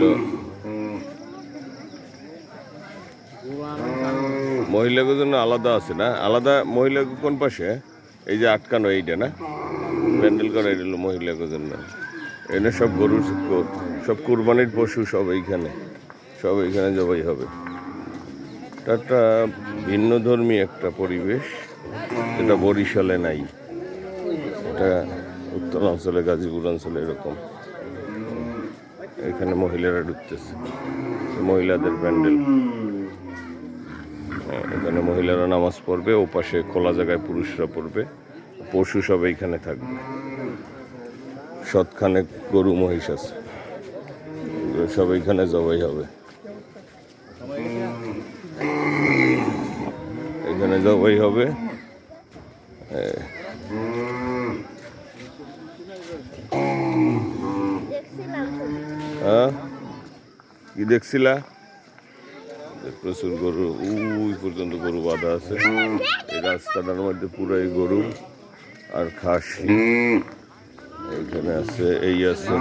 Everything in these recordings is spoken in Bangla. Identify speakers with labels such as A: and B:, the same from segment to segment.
A: হলো মহিলাদের জন্য আলাদা আছে না, আলাদা মহিলা কোন পাশে? এই যে আটকানো এইটা না, প্যান্ডেল করা, এটা হলো মহিলাদের জন্য। এখানে সব গরু, সব কুরবানির পশু সব এইখানে জবাই হবে। এটা একটা ভিন্ন ধর্মী একটা পরিবেশ, যেটা বরিশালে নাই। এটা উত্তরাঞ্চলে, গাজীপুর অঞ্চলে এরকম। এখানে মহিলারা ঢুকতেছে, মহিলাদের প্যান্ডেল। এখানে মহিলারা নামাজ পড়বে, ও পাশে খোলা জায়গায় পুরুষরা পড়বে, পশু সব এইখানে থাকবে। সৎখানে গরু মহিষ আছে, সব এইখানে জবাই হবে। এখানে জবাই হবে। হ্যাঁ, কি দেখছিলা? প্রচুর গরু, ওই পর্যন্ত গরু বাঁধা আছে। এই রাস্তাটার মধ্যে পুরাই গরু আর খাসি। এইখানে আছে, এই আছে,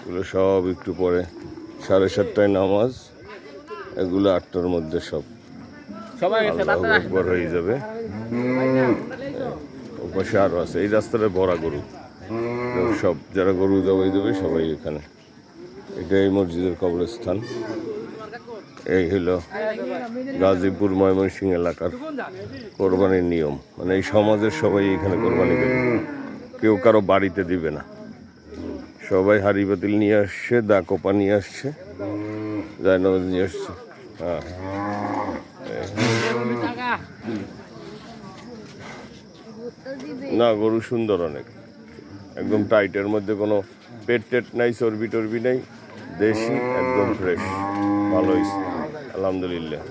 A: এগুলো সব একটু পরে 7:30টায় নামাজ, এগুলো 8টার মধ্যে সব আল্লাহু আকবার হয়ে যাবে। ওপাশে আরো আছে, এই রাস্তাটা ভরা গরু, সব যারা গরু জবাই দেবে সবাই এখানে। এটাই মসজিদের কবরস্থান। এই হলো গাজীপুর ময়মনসিংহ এলাকার কোরবানির নিয়ম, মানে এই সমাজের সবাই এখানে কোরবানি দেবে, কেউ কারো বাড়িতে দিবে না। সবাই হাঁড়ি পাতিল নিয়ে আসছে, দা কোপা নিয়ে আসছে, জায়নামাজ নিয়ে আসছে। হ্যাঁ, না গরু সুন্দর অনেক, একদম টাইটের মধ্যে কোনো পেট টেট নাই, চর্বি টর্বি নাই, দেশি একদম ফ্রেশ, ভালো হয়েছে আলহামদুলিল্লাহ।